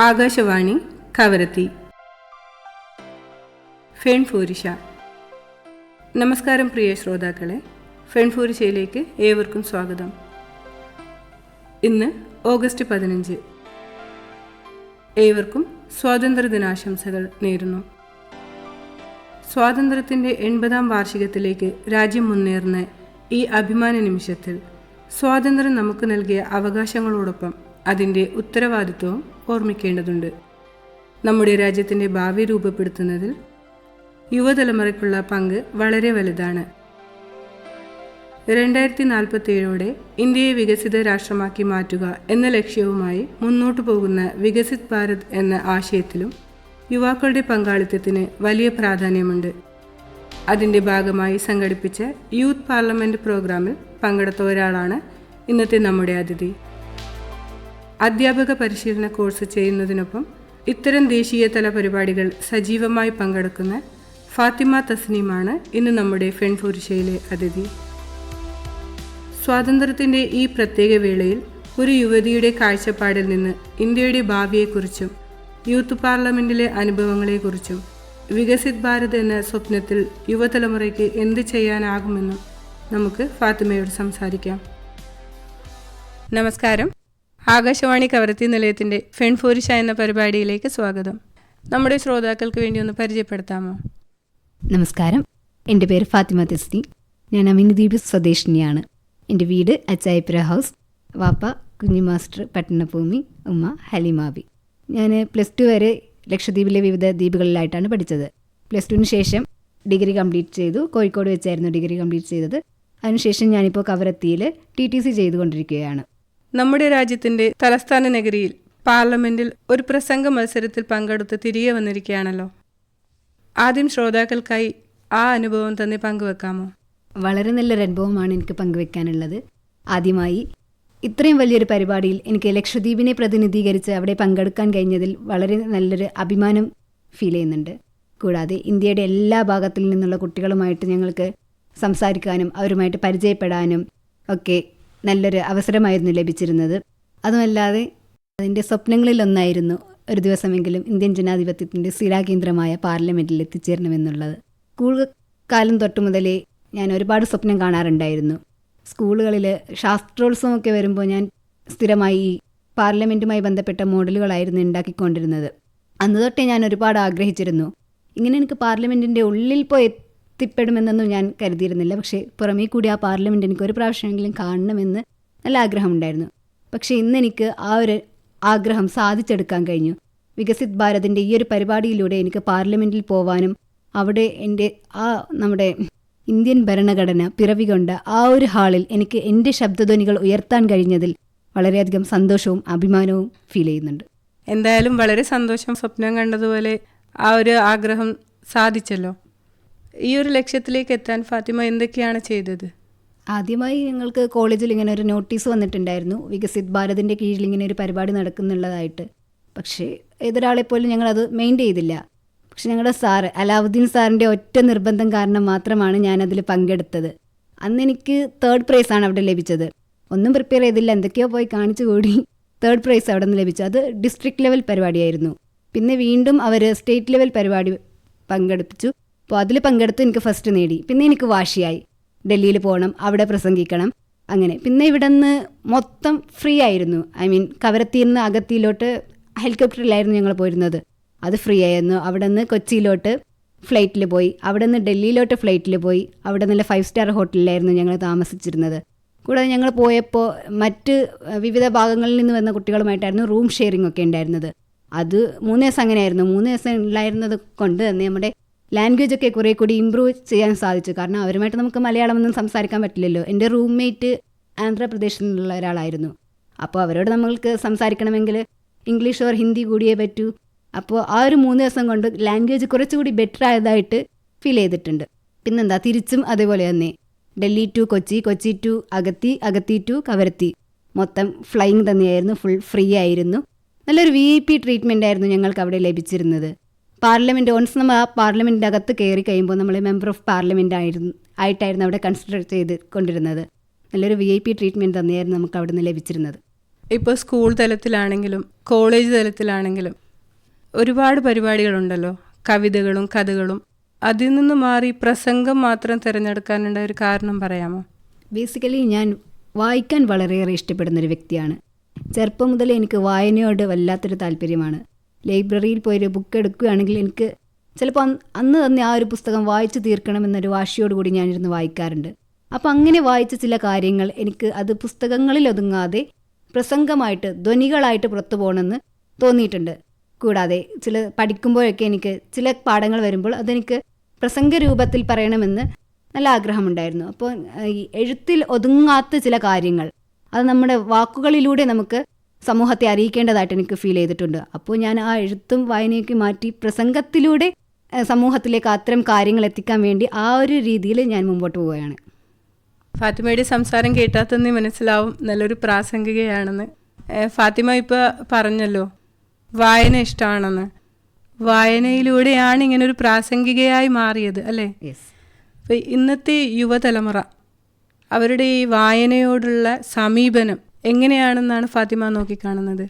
ആകാശവാണി കവരത്തി. ഫെൺഫൂരിഷ. നമസ്കാരം പ്രിയ ശ്രോതാക്കളെ, ഫെൺഫൂരിഷയിലേക്ക് ഏവർക്കും സ്വാഗതം. ഇന്ന് ഓഗസ്റ്റ് 15. ഏവർക്കും സ്വാതന്ത്ര്യദിനാശംസകൾ നേരുന്നു. സ്വാതന്ത്ര്യത്തിൻ്റെ 80ാം വാർഷികത്തിലേക്ക് രാജ്യം മുന്നേറുന്ന ഈ അഭിമാന നിമിഷത്തിൽ സ്വാതന്ത്ര്യം നമുക്ക് നൽകിയ അവകാശങ്ങളോടൊപ്പം അതിൻ്റെ ഉത്തരവാദിത്വവും ഓർമ്മിക്കേണ്ടതുണ്ട്. നമ്മുടെ രാജ്യത്തിൻ്റെ ഭാവി രൂപപ്പെടുത്തുന്നതിൽ യുവതലമുറയ്ക്കുള്ള പങ്ക് വളരെ വലുതാണ്. 2047 ഇന്ത്യയെ വികസിത രാഷ്ട്രമാക്കി മാറ്റുക എന്ന ലക്ഷ്യവുമായി മുന്നോട്ടു പോകുന്ന വികസിത് ഭാരത് എന്ന ആശയത്തിലും യുവാക്കളുടെ പങ്കാളിത്തത്തിന് വലിയ പ്രാധാന്യമുണ്ട്. അതിൻ്റെ ഭാഗമായി സംഘടിപ്പിച്ച യൂത്ത് പാർലമെൻറ്റ് പ്രോഗ്രാമിൽ പങ്കെടുത്ത ഒരാളാണ് ഇന്നത്തെ നമ്മുടെ അതിഥി. അധ്യാപക പരിശീലന കോഴ്സ് ചെയ്യുന്നതിനൊപ്പം ഇത്തരം ദേശീയതല പരിപാടികൾ സജീവമായി പങ്കെടുക്കുന്ന ഫാത്തിമ തസ്നീമാണ് ഇന്ന് നമ്മുടെ ഫെൺഫൂരിഷയിലെ അതിഥി. സ്വാതന്ത്ര്യത്തിൻ്റെ ഈ പ്രത്യേക വേളയിൽ ഒരു യുവതിയുടെ കാഴ്ചപ്പാടിൽ നിന്ന് ഇന്ത്യയുടെ ഭാവിയെക്കുറിച്ചും യൂത്ത് പാർലമെൻറ്റിലെ അനുഭവങ്ങളെക്കുറിച്ചും വികസിത് ഭാരത് എന്ന സ്വപ്നത്തിൽ യുവതലമുറയ്ക്ക് എന്ത് ചെയ്യാനാകുമെന്നും നമുക്ക് ഫാത്തിമയോട് സംസാരിക്കാം. നമസ്കാരം. ആകാശവാണി കവരത്തി നിലയത്തിൻ്റെ ഫെൺഫൂരിഷ എന്ന പരിപാടിയിലേക്ക് സ്വാഗതം. നമ്മുടെ ശ്രോതാക്കൾക്ക് വേണ്ടി ഒന്ന് പരിചയപ്പെടുത്താമോ? നമസ്കാരം, എൻ്റെ പേര് ഫാത്തിമ തസ്നി. ഞാൻ അമിനിദ്വീപ് സ്വദേശിനിയാണ്. എൻ്റെ വീട് അച്ചായപ്പുര ഹൗസ്. വാപ്പ കുഞ്ഞു മാസ്റ്റർ പട്ടണഭൂമി, ഉമ്മ ഹലിമാബി. ഞാൻ +2 വരെ ലക്ഷദ്വീപിലെ വിവിധ ദ്വീപുകളിലായിട്ടാണ് പഠിച്ചത്. +2 ശേഷം ഡിഗ്രി കംപ്ലീറ്റ് ചെയ്തു. കോഴിക്കോട് വെച്ചായിരുന്നു ഡിഗ്രി കംപ്ലീറ്റ് ചെയ്തത്. അതിനുശേഷം ഞാനിപ്പോൾ കവരത്തിയിൽ TTC ചെയ്തുകൊണ്ടിരിക്കുകയാണ്. നമ്മുടെ രാജ്യത്തിൻ്റെ തലസ്ഥാന നഗരിയിൽ പാർലമെൻറ്റിൽ ഒരു പ്രസംഗ മത്സരത്തിൽ പങ്കെടുത്ത് തിരികെ വന്നിരിക്കുകയാണല്ലോ. ആദ്യം ശ്രോതാക്കൾക്കായി ആ അനുഭവം തന്നെ പങ്കുവെക്കാമോ? വളരെ നല്ലൊരു അനുഭവമാണ് എനിക്ക് പങ്കുവെക്കാനുള്ളത്. ആദ്യമായി ഇത്രയും വലിയൊരു പരിപാടിയിൽ എനിക്ക് ലക്ഷദ്വീപിനെ പ്രതിനിധീകരിച്ച് അവിടെ പങ്കെടുക്കാൻ കഴിഞ്ഞതിൽ വളരെ നല്ലൊരു അഭിമാനം ഫീൽ ചെയ്യുന്നുണ്ട്. കൂടാതെ ഇന്ത്യയുടെ എല്ലാ ഭാഗത്തിൽ നിന്നുള്ള കുട്ടികളുമായിട്ട് ഞങ്ങൾക്ക് സംസാരിക്കാനും അവരുമായിട്ട് പരിചയപ്പെടാനും ഒക്കെ നല്ലൊരു അവസരമായിരുന്നു ലഭിച്ചിരുന്നത്. അതുമല്ലാതെ അതിൻ്റെ സ്വപ്നങ്ങളിലൊന്നായിരുന്നു ഒരു ദിവസമെങ്കിലും ഇന്ത്യൻ ജനാധിപത്യത്തിൻ്റെ സ്ഥിരാകേന്ദ്രമായ പാർലമെൻറ്റിൽ എത്തിച്ചേരണമെന്നുള്ളത്. സ്കൂൾ കാലം തൊട്ട് മുതലേ ഞാൻ ഒരുപാട് സ്വപ്നം കാണാറുണ്ടായിരുന്നു. സ്കൂളുകളിൽ ശാസ്ത്രോത്സവമൊക്കെ വരുമ്പോൾ ഞാൻ സ്ഥിരമായി ഈ പാർലമെൻറ്റുമായി ബന്ധപ്പെട്ട മോഡലുകളായിരുന്നു ഉണ്ടാക്കിക്കൊണ്ടിരുന്നത്. അന്ന് തൊട്ടേ ഞാൻ ഒരുപാട് ആഗ്രഹിച്ചിരുന്നു. ഇങ്ങനെ എനിക്ക് പാർലമെൻറ്റിൻ്റെ ഉള്ളിൽ പോയി എത്തിപ്പെടുമെന്നൊന്നും ഞാൻ കരുതിയിരുന്നില്ല. പക്ഷേ പുറമേ കൂടി ആ പാർലമെൻറ്റ് എനിക്ക് ഒരു പ്രാവശ്യമെങ്കിലും കാണണമെന്ന് നല്ല ആഗ്രഹമുണ്ടായിരുന്നു. പക്ഷേ ഇന്നെനിക്ക് ആ ഒരു ആഗ്രഹം സാധിച്ചെടുക്കാൻ കഴിഞ്ഞു. വികസിത് ഭാരതിൻ്റെ ഈ ഒരു പരിപാടിയിലൂടെ എനിക്ക് പാർലമെൻറ്റിൽ പോവാനും അവിടെ എൻ്റെ നമ്മുടെ ഇന്ത്യൻ ഭരണഘടന പിറവികൊണ്ട ആ ഒരു ഹാളിൽ എനിക്ക് എൻ്റെ ശബ്ദധ്വനികൾ ഉയർത്താൻ കഴിഞ്ഞതിൽ വളരെയധികം സന്തോഷവും അഭിമാനവും ഫീൽ ചെയ്യുന്നുണ്ട്. എന്തായാലും വളരെ സന്തോഷം. സ്വപ്നം കണ്ടതുപോലെ ആ ഒരു ആഗ്രഹം സാധിച്ചല്ലോ. ഈ ഒരു ലക്ഷ്യത്തിലേക്ക് എത്താൻ ഫാത്തിമ എന്തൊക്കെയാണ് ചെയ്തത്? ആദ്യമായി ഞങ്ങൾക്ക് കോളേജിൽ ഇങ്ങനെ ഒരു നോട്ടീസ് വന്നിട്ടുണ്ടായിരുന്നു, വികസിത് ഭാരതിൻ്റെ കീഴിൽ ഇങ്ങനെ ഒരു പരിപാടി നടക്കുന്നുള്ളതായിട്ട്. പക്ഷേ ഏതൊരാളെപ്പോലും ഞങ്ങളത് മെയിൻ ചെയ്തില്ല. പക്ഷെ ഞങ്ങളുടെ സാറ് അലാവുദ്ദീൻ സാറിൻ്റെ ഒറ്റ നിർബന്ധം കാരണം മാത്രമാണ് ഞാനതിൽ പങ്കെടുത്തത്. അന്ന് എനിക്ക് 3rd പ്രൈസാണ് അവിടെ ലഭിച്ചത്. ഒന്നും പ്രിപ്പയർ ചെയ്തില്ല, എന്തൊക്കെയോ പോയി കാണിച്ചു കൂടി 3rd പ്രൈസ് അവിടെ നിന്ന് ലഭിച്ചു. അത് ഡിസ്ട്രിക്ട് ലെവൽ പരിപാടിയായിരുന്നു. പിന്നെ വീണ്ടും അവർ സ്റ്റേറ്റ് ലെവൽ പരിപാടി പങ്കെടുപ്പിച്ചു. അപ്പോൾ അതിൽ പങ്കെടുത്ത് എനിക്ക് ഫസ്റ്റ് നേടി. പിന്നെ എനിക്ക് വാശിയായി, ഡൽഹിയിൽ പോകണം, അവിടെ പ്രസംഗിക്കണം. അങ്ങനെ പിന്നെ ഇവിടെ നിന്ന് മൊത്തം ഫ്രീ ആയിരുന്നു. കവരത്തിയിൽ നിന്ന് അഗത്തിയിലോട്ട് ഹെലികോപ്റ്ററിലായിരുന്നു ഞങ്ങൾ പോയിരുന്നത്. അത് ഫ്രീ ആയിരുന്നു. അവിടെ നിന്ന് കൊച്ചിയിലോട്ട് ഫ്ലൈറ്റിൽ പോയി, അവിടെ നിന്ന് ഡൽഹിയിലോട്ട് ഫ്ലൈറ്റിൽ പോയി. അവിടെ നല്ല 5 സ്റ്റാർ ഹോട്ടലിലായിരുന്നു ഞങ്ങൾ താമസിച്ചിരുന്നത്. കൂടാതെ ഞങ്ങൾ പോയപ്പോൾ മറ്റ് വിവിധ ഭാഗങ്ങളിൽ നിന്ന് വന്ന കുട്ടികളുമായിട്ടായിരുന്നു റൂം ഷെയറിംഗ് ഒക്കെ ഉണ്ടായിരുന്നത്. അത് 3 ദിവസം അങ്ങനെയായിരുന്നു. 3 ദിവസം ഉണ്ടായിരുന്നത് കൊണ്ട് തന്നെ നമ്മുടെ ലാംഗ്വേജൊക്കെ കുറേ കൂടി ഇമ്പ്രൂവ് ചെയ്യാൻ സാധിച്ചു. കാരണം അവരുമായിട്ട് നമുക്ക് മലയാളമൊന്നും സംസാരിക്കാൻ പറ്റില്ലല്ലോ. എൻ്റെ റൂംമേറ്റ് ആന്ധ്രാപ്രദേശിൽ നിന്നുള്ള ഒരാളായിരുന്നു. അപ്പോൾ അവരോട് നമ്മൾക്ക് സംസാരിക്കണമെങ്കിൽ ഇംഗ്ലീഷ് ഓർ ഹിന്ദി കൂടിയേ പറ്റൂ. അപ്പോൾ ആ ഒരു 3 ദിവസം കൊണ്ട് ലാംഗ്വേജ് കുറച്ചുകൂടി ബെറ്റർ ആയതായിട്ട് ഫീൽ ചെയ്തിട്ടുണ്ട്. പിന്നെന്താ, തിരിച്ചും അതേപോലെ തന്നെ Delhi to Kochi, Kochi to Agatti, Agatti to Kavaratti, മൊത്തം ഫ്ലൈയിങ് തന്നെയായിരുന്നു. ഫുൾ ഫ്രീ ആയിരുന്നു. നല്ലൊരു VIP ട്രീറ്റ്മെൻ്റ് ആയിരുന്നു ഞങ്ങൾക്ക് അവിടെ ലഭിച്ചിരുന്നത്. പാർലമെൻറ്റ് ഓൺസ് നമ്മൾ ആ പാർലമെൻറ്റിൻ്റെ അകത്ത് കയറി കഴിയുമ്പോൾ നമ്മൾ മെമ്പർ ഓഫ് പാർലമെൻറ്റ് ആയിട്ടായിരുന്നു അവിടെ കൺസിഡർ ചെയ്ത് കൊണ്ടിരുന്നത്. നല്ലൊരു VIP ട്രീറ്റ്മെൻറ്റ് തന്നെയായിരുന്നു നമുക്ക് അവിടെ നിന്ന് ലഭിച്ചിരുന്നത്. ഇപ്പോൾ സ്കൂൾ തലത്തിലാണെങ്കിലും കോളേജ് തലത്തിലാണെങ്കിലും ഒരുപാട് പരിപാടികളുണ്ടല്ലോ, കവിതകളും കഥകളും. അതിൽ നിന്ന് മാറി പ്രസംഗം മാത്രം തിരഞ്ഞെടുക്കാനുള്ള ഒരു കാരണം പറയാമോ? ബേസിക്കലി ഞാൻ വായിക്കാൻ വളരെയേറെ ഇഷ്ടപ്പെടുന്നൊരു വ്യക്തിയാണ്. ചെറുപ്പം മുതലേ എനിക്ക് വായനയോട് വല്ലാത്തൊരു താല്പര്യമാണ്. ലൈബ്രറിയിൽ പോയൊരു ബുക്ക് എടുക്കുകയാണെങ്കിൽ എനിക്ക് ചിലപ്പോൾ അന്ന് തന്നെ ആ ഒരു പുസ്തകം വായിച്ചു തീർക്കണമെന്നൊരു വാശിയോടുകൂടി ഞാനിരുന്ന് വായിക്കാറുണ്ട്. അപ്പോൾ അങ്ങനെ വായിച്ച ചില കാര്യങ്ങൾ എനിക്ക് അത് പുസ്തകങ്ങളിൽ ഒതുങ്ങാതെ പ്രസംഗമായിട്ട് ധ്വനികളായിട്ട് പുറത്തു പോകണമെന്ന് തോന്നിയിട്ടുണ്ട്. കൂടാതെ ചില പഠിക്കുമ്പോഴൊക്കെ എനിക്ക് ചില പാഠങ്ങൾ വരുമ്പോൾ അതെനിക്ക് പ്രസംഗ രൂപത്തിൽ പറയണമെന്ന് നല്ല ആഗ്രഹമുണ്ടായിരുന്നു. അപ്പോൾ ഈ എഴുത്തിൽ ഒതുങ്ങാത്ത ചില കാര്യങ്ങൾ അത് നമ്മുടെ വാക്കുകളിലൂടെ നമുക്ക് സമൂഹത്തെ അറിയിക്കേണ്ടതായിട്ട് എനിക്ക് ഫീൽ ചെയ്തിട്ടുണ്ട്. അപ്പോൾ ഞാൻ ആ എഴുത്തും വായനയൊക്കെ മാറ്റി പ്രസംഗത്തിലൂടെ സമൂഹത്തിലേക്ക് അത്തരം കാര്യങ്ങൾ എത്തിക്കാൻ വേണ്ടി ആ ഒരു രീതിയിൽ ഞാൻ മുമ്പോട്ട് പോവുകയാണ്. ഫാത്തിമയുടെ സംസാരം കേട്ടാൽ തന്നെ മനസ്സിലാവും നല്ലൊരു പ്രാസംഗികയാണെന്ന്. ഫാത്തിമ ഇപ്പോൾ പറഞ്ഞല്ലോ വായന ഇഷ്ടമാണെന്ന്. വായനയിലൂടെയാണ് ഇങ്ങനെ ഒരു പ്രാസംഗികയായി മാറിയത് അല്ലേ? അപ്പോൾ ഇന്നത്തെ യുവതലമുറ അവരുടെ ഈ വായനയോടുള്ള സമീപനം എങ്ങനെയാണെന്നാണ് ഫാത്തിമ നോക്കിക്കാണുന്നത്?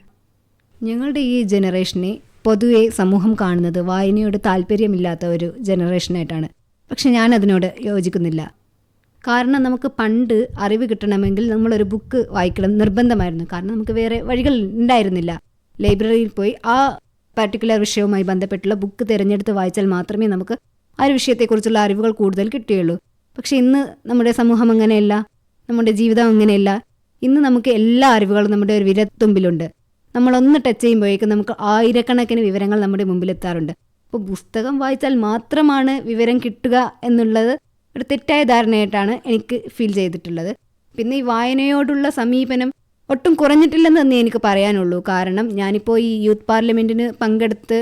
ഞങ്ങളുടെ ഈ ജനറേഷനെ പൊതുവെ സമൂഹം കാണുന്നത് വായനയോട് താല്പര്യമില്ലാത്ത ഒരു ജനറേഷനായിട്ടാണ്. പക്ഷെ ഞാൻ അതിനോട് യോജിക്കുന്നില്ല. കാരണം നമുക്ക് പണ്ട് അറിവ് കിട്ടണമെങ്കിൽ നമ്മളൊരു ബുക്ക് വായിക്കണം നിർബന്ധമായിരുന്നു. കാരണം നമുക്ക് വേറെ വഴികൾ ഉണ്ടായിരുന്നില്ല. ലൈബ്രറിയിൽ പോയി ആ പർട്ടിക്കുലർ വിഷയവുമായി ബന്ധപ്പെട്ടുള്ള ബുക്ക് തിരഞ്ഞെടുത്ത് വായിച്ചാൽ മാത്രമേ നമുക്ക് ആ ഒരു വിഷയത്തെക്കുറിച്ചുള്ള അറിവുകൾ കൂടുതൽ കിട്ടുകയുള്ളൂ. പക്ഷെ ഇന്ന് നമ്മുടെ സമൂഹം അങ്ങനെയല്ല, നമ്മുടെ ജീവിതം അങ്ങനെയല്ല. ഇന്ന് നമുക്ക് എല്ലാ അറിവുകളും നമ്മുടെ ഒരു വിരൽത്തുമ്പിലുണ്ട്. നമ്മളൊന്ന് ടച്ച് ചെയ്യുമ്പോഴേക്കും നമുക്ക് ആയിരക്കണക്കിന് വിവരങ്ങൾ നമ്മുടെ മുമ്പിലെത്താറുണ്ട്. അപ്പോൾ പുസ്തകം വായിച്ചാൽ മാത്രമാണ് വിവരം കിട്ടുക എന്നുള്ളത് ഒരു തെറ്റായ ധാരണയായിട്ടാണ് എനിക്ക് ഫീൽ ചെയ്തിട്ടുള്ളത്. പിന്നെ ഈ വായനയോടുള്ള സമീപനം ഒട്ടും കുറഞ്ഞിട്ടില്ലെന്ന് തന്നെ എനിക്ക് പറയാനുള്ളൂ. കാരണം ഞാനിപ്പോൾ ഈ യൂത്ത് പാർലമെൻറ്റിന് പങ്കെടുത്ത്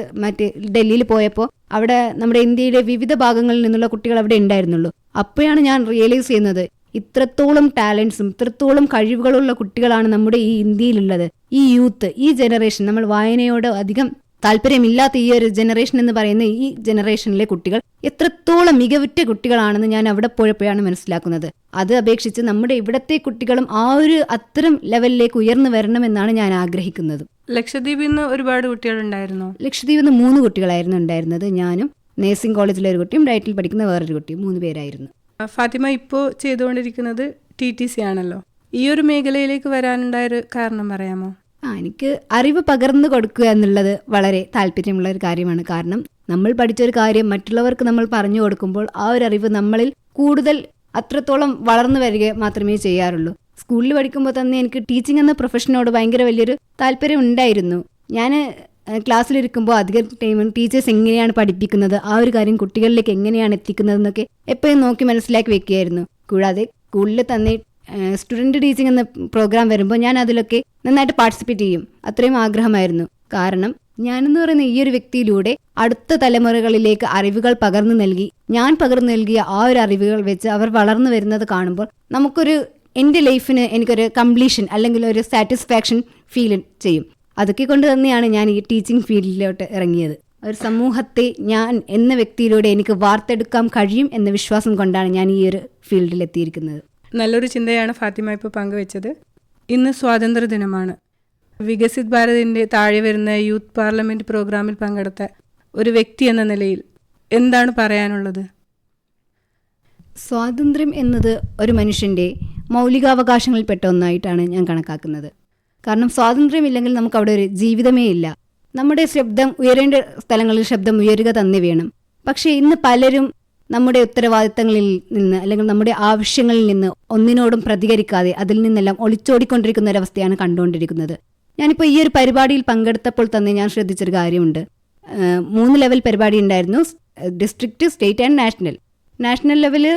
ഡൽഹിയിൽ പോയപ്പോൾ അവിടെ നമ്മുടെ ഇന്ത്യയുടെ വിവിധ ഭാഗങ്ങളിൽ നിന്നുള്ള കുട്ടികൾ അവിടെ ഉണ്ടായിരുന്നുള്ളൂ. അപ്പോഴാണ് ഞാൻ റിയലൈസ് ചെയ്യുന്നത് ഇത്രത്തോളം ടാലൻസും ഇത്രത്തോളം കഴിവുകളുള്ള കുട്ടികളാണ് നമ്മുടെ ഈ ഇന്ത്യയിലുള്ളത്. ഈ യൂത്ത്, ഈ ജനറേഷൻ, നമ്മൾ വായനയോട് അധികം താല്പര്യമില്ലാത്ത ഈ ഒരു ജനറേഷൻ എന്ന് പറയുന്ന ഈ ജനറേഷനിലെ കുട്ടികൾ എത്രത്തോളം മികവുറ്റ കുട്ടികളാണെന്ന് ഞാൻ അവിടെ പോയപ്പോഴാണ് മനസ്സിലാക്കുന്നത്. അത് അപേക്ഷിച്ച് നമ്മുടെ ഇവിടത്തെ കുട്ടികളും ആ ഒരു അത്തരം ലെവലിലേക്ക് ഉയർന്നു വരണമെന്നാണ് ഞാൻ ആഗ്രഹിക്കുന്നത്. ലക്ഷദ്വീപിൽ നിന്ന് ഒരുപാട് കുട്ടികളുണ്ടായിരുന്നോ? ലക്ഷദ്വീപിൽ നിന്ന് 3 കുട്ടികളായിരുന്നു ഉണ്ടായിരുന്നത്. ഞാനും നേഴ്സിംഗ് കോളേജിലെ ഒരു കുട്ടിയും ഡയറ്റിൽ പഠിക്കുന്ന വേറൊരു കുട്ടിയും, 3 പേരായിരുന്നു. ഫാത്തിമ ഇപ്പോൾ ചെയ്തുകൊണ്ടിരിക്കുന്നത് TTC ആണല്ലോ. ഈ ഒരു മേഖലയിലേക്ക് വരാനുണ്ടായൊരു കാരണം പറയാമോ? എനിക്ക് അറിവ് പകർന്നു കൊടുക്കുക എന്നുള്ളത് വളരെ താല്പര്യമുള്ള ഒരു കാര്യമാണ്. കാരണം നമ്മൾ പഠിച്ചൊരു കാര്യം മറ്റുള്ളവർക്ക് നമ്മൾ പറഞ്ഞു കൊടുക്കുമ്പോൾ ആ ഒരു അറിവ് നമ്മളിൽ കൂടുതൽ അത്രത്തോളം വളർന്നു വരിക മാത്രമേ ചെയ്യാറുള്ളൂ. സ്കൂളിൽ പഠിക്കുമ്പോൾ തന്നെ എനിക്ക് ടീച്ചിങ് എന്ന പ്രൊഫഷനോട് ഭയങ്കര വലിയൊരു താല്പര്യം ഉണ്ടായിരുന്നു. ഞാൻ ക്ലാസ്സിലിരിക്കുമ്പോൾ അധികം ടൈമും ടീച്ചേഴ്സ് എങ്ങനെയാണ് പഠിപ്പിക്കുന്നത്, ആ ഒരു കാര്യം കുട്ടികളിലേക്ക് എങ്ങനെയാണ് എത്തിക്കുന്നതെന്നൊക്കെ എപ്പോഴും നോക്കി മനസ്സിലാക്കി വെക്കുകയായിരുന്നു. കൂടാതെ സ്കൂളിൽ തന്നെ സ്റ്റുഡൻറ്റ് ടീച്ചിങ് എന്ന പ്രോഗ്രാം വരുമ്പോൾ ഞാൻ അതിലൊക്കെ നന്നായിട്ട് പാർട്ടിസിപ്പേറ്റ് ചെയ്യും. അത്രയും ആഗ്രഹമായിരുന്നു. കാരണം ഞാനെന്ന് പറയുന്ന ഈ ഒരു വ്യക്തിയിലൂടെ അടുത്ത തലമുറകളിലേക്ക് അറിവുകൾ പകർന്നു നൽകി, ഞാൻ പകർന്നു നൽകിയ ആ ഒരു അറിവുകൾ വെച്ച് അവർ വളർന്നു വരുന്നത് കാണുമ്പോൾ നമുക്കൊരു എൻ്റെ ലൈഫിന് എനിക്കൊരു കംപ്ലീഷൻ അല്ലെങ്കിൽ ഒരു സാറ്റിസ്ഫാക്ഷൻ ഫീൽ ചെയ്യും. അതൊക്കെ കൊണ്ട് തന്നെയാണ് ഞാൻ ഈ ടീച്ചിങ് ഫീൽഡിലോട്ട് ഇറങ്ങിയത്. ഒരു സമൂഹത്തെ ഞാൻ എന്ന വ്യക്തിയിലൂടെ എനിക്ക് വാർത്തെടുക്കാൻ കഴിയും എന്ന വിശ്വാസം കൊണ്ടാണ് ഞാൻ ഈ ഒരു ഫീൽഡിൽ എത്തിയിരിക്കുന്നത്. നല്ലൊരു ചിന്തയാണ് ഫാത്തിമ ഇപ്പോൾ പങ്കുവെച്ചത്. ഇന്ന് സ്വാതന്ത്ര്യ ദിനമാണ്. വികസിത് ഭാരതിൻ്റെ താഴെ വരുന്ന യൂത്ത് പാർലമെൻറ്റ് പ്രോഗ്രാമിൽ പങ്കെടുത്ത ഒരു വ്യക്തി എന്ന നിലയിൽ എന്താണ് പറയാനുള്ളത്? സ്വാതന്ത്ര്യം എന്നത് ഒരു മനുഷ്യൻ്റെ മൗലികാവകാശങ്ങളിൽപ്പെട്ട ഒന്നായിട്ടാണ് ഞാൻ കണക്കാക്കുന്നത്. കാരണം സ്വാതന്ത്ര്യമില്ലെങ്കിൽ നമുക്ക് അവിടെ ഒരു ജീവിതമേ ഇല്ല. നമ്മുടെ ശബ്ദം ഉയരേണ്ട സ്ഥലങ്ങളിൽ ശബ്ദം ഉയരുക തന്നെ വേണം. പക്ഷേ ഇന്ന് പലരും നമ്മുടെ ഉത്തരവാദിത്തങ്ങളിൽ നിന്ന് അല്ലെങ്കിൽ നമ്മുടെ ആവശ്യങ്ങളിൽ നിന്ന് ഒന്നിനോടും പ്രതികരിക്കാതെ അതിൽ നിന്നെല്ലാം ഒളിച്ചോടിക്കൊണ്ടിരിക്കുന്ന ഒരവസ്ഥയാണ് കണ്ടുകൊണ്ടിരിക്കുന്നത്. ഞാനിപ്പോൾ ഈ ഒരു പരിപാടിയിൽ പങ്കെടുത്തപ്പോൾ തന്നെ ഞാൻ ശ്രദ്ധിച്ചൊരു കാര്യമുണ്ട്. 3 ലെവൽ പരിപാടി ഉണ്ടായിരുന്നു. District, state and national. National level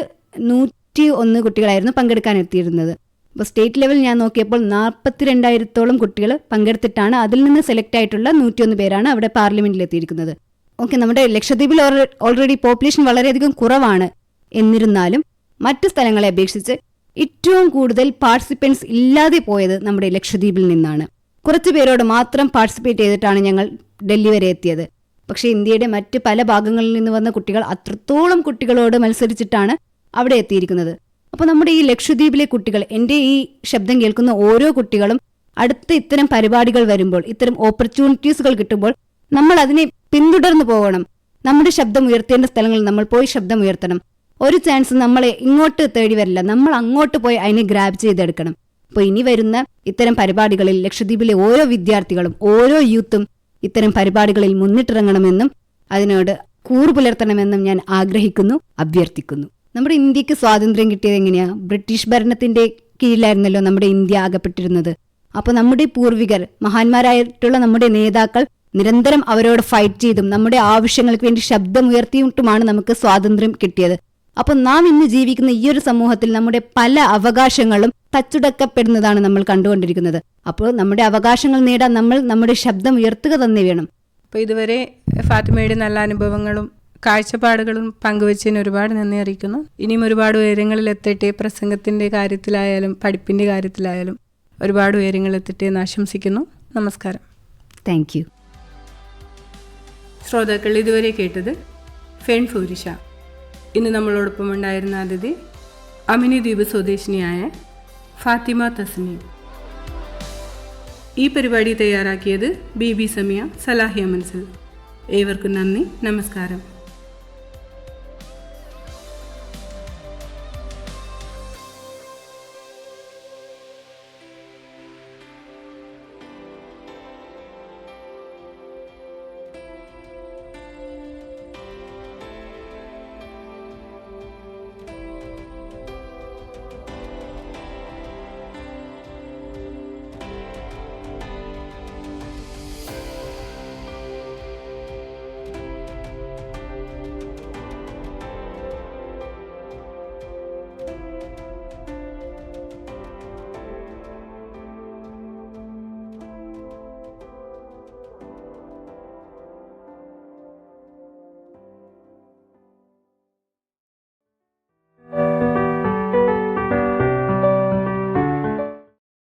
101 കുട്ടികളായിരുന്നു പങ്കെടുക്കാൻ എത്തിയിരുന്നത്. അപ്പോൾ സ്റ്റേറ്റ് ലെവൽ ഞാൻ നോക്കിയപ്പോൾ 42,000-ഓളം കുട്ടികൾ പങ്കെടുത്തിട്ടാണ് അതിൽ നിന്ന് സെലക്ട് ആയിട്ടുള്ള 101 പേരാണ് അവിടെ പാർലമെന്റിൽ എത്തിയിരിക്കുന്നത്. ഓക്കെ, നമ്മുടെ ലക്ഷദ്വീപിൽ ഓൾറെഡി പോപ്പുലേഷൻ വളരെയധികം കുറവാണ്. എന്നിരുന്നാലും മറ്റ് സ്ഥലങ്ങളെ അപേക്ഷിച്ച് ഏറ്റവും കൂടുതൽ പാർട്ടിസിപ്പൻസ് ഇല്ലാതെ പോയത് നമ്മുടെ ലക്ഷദ്വീപിൽ നിന്നാണ്. കുറച്ച് പേരോട് മാത്രം പാർട്ടിസിപ്പേറ്റ് ചെയ്തിട്ടാണ് ഞങ്ങൾ ഡൽഹി വരെ എത്തിയത്. പക്ഷേ ഇന്ത്യയുടെ മറ്റ് പല ഭാഗങ്ങളിൽ നിന്ന് വന്ന കുട്ടികൾ അത്രത്തോളം കുട്ടികളോട് മത്സരിച്ചിട്ടാണ് അവിടെ എത്തിയിരിക്കുന്നത്. അപ്പോൾ നമ്മുടെ ഈ ലക്ഷദ്വീപിലെ കുട്ടികൾ, എൻ്റെ ഈ ശബ്ദം കേൾക്കുന്ന ഓരോ കുട്ടികളും അടുത്ത ഇത്തരം പരിപാടികൾ വരുമ്പോൾ, ഇത്തരം ഓപ്പർച്യൂണിറ്റീസുകൾ കിട്ടുമ്പോൾ നമ്മൾ അതിനെ പിന്തുടർന്നു പോകണം. നമ്മുടെ ശബ്ദം ഉയർത്തേണ്ട സ്ഥലങ്ങളിൽ നമ്മൾ പോയി ശബ്ദം ഉയർത്തണം. ഒരു ചാൻസ് നമ്മളെ ഇങ്ങോട്ട് തേടി വരില്ല, നമ്മൾ അങ്ങോട്ട് പോയി അതിനെ ഗ്രാബ് ചെയ്തെടുക്കണം. അപ്പോൾ ഇനി വരുന്ന ഇത്തരം പരിപാടികളിൽ ലക്ഷദ്വീപിലെ ഓരോ വിദ്യാർത്ഥികളും ഓരോ യൂത്തും ഇത്തരം പരിപാടികളിൽ മുന്നിട്ടിറങ്ങണമെന്നും അതിനോട് കൂറു പുലർത്തണമെന്നും ഞാൻ ആഗ്രഹിക്കുന്നു, അഭ്യർത്ഥിക്കുന്നു. നമ്മുടെ ഇന്ത്യക്ക് സ്വാതന്ത്ര്യം കിട്ടിയത് എങ്ങനെയാ? ബ്രിട്ടീഷ് ഭരണത്തിന്റെ കീഴിലായിരുന്നല്ലോ നമ്മുടെ ഇന്ത്യ അകപ്പെട്ടിരുന്നത്. അപ്പോൾ നമ്മുടെ പൂർവികർ, മഹാന്മാരായിട്ടുള്ള നമ്മുടെ നേതാക്കൾ നിരന്തരം അവരോട് ഫൈറ്റ് ചെയ്തും നമ്മുടെ ആവശ്യങ്ങൾക്ക് വേണ്ടി ശബ്ദമുയർത്തിയിട്ടുമാണ് നമുക്ക് സ്വാതന്ത്ര്യം കിട്ടിയത്. അപ്പോൾ നാം ഇന്ന് ജീവിക്കുന്ന ഈ ഒരു സമൂഹത്തിൽ നമ്മുടെ പല അവകാശങ്ങളും തച്ചുടക്കപ്പെടുന്നതാണ് നമ്മൾ കണ്ടുകൊണ്ടിരിക്കുന്നത്. അപ്പോൾ നമ്മുടെ അവകാശങ്ങൾ നേടാൻ നമ്മൾ നമ്മുടെ ശബ്ദം ഉയർത്തുക തന്നെ വേണം. അപ്പോൾ ഇതുവരെ ഫാത്തിമയുടെ നല്ല അനുഭവങ്ങളും കാഴ്ചപ്പാടുകളും പങ്കുവച്ചതിന് ഒരുപാട് നന്ദി അറിയിക്കുന്നു. ഇനിയും ഒരുപാട് ഉയരങ്ങളിൽ എത്തട്ടെ. പ്രസംഗത്തിൻ്റെ കാര്യത്തിലായാലും പഠിപ്പിൻ്റെ കാര്യത്തിലായാലും ഒരുപാട് ഉയരങ്ങളിൽ എത്തട്ടെ എന്ന് ആശംസിക്കുന്നു. നമസ്കാരം. Thank you. ശ്രോതാക്കൾ ഇതുവരെ കേട്ടത് ഫെൺ ഫൂരിഷ. ഇന്ന് നമ്മളോടൊപ്പം ഉണ്ടായിരുന്ന അതിഥി അമിനി ദ്വീപ് സ്വദേശിനിയായ ഫാത്തിമ തസ്നീം. ഈ പരിപാടി തയ്യാറാക്കിയത് ബി സമിയ, സലാഹിയ മൻസിൽ. ഏവർക്കും നന്ദി, നമസ്കാരം.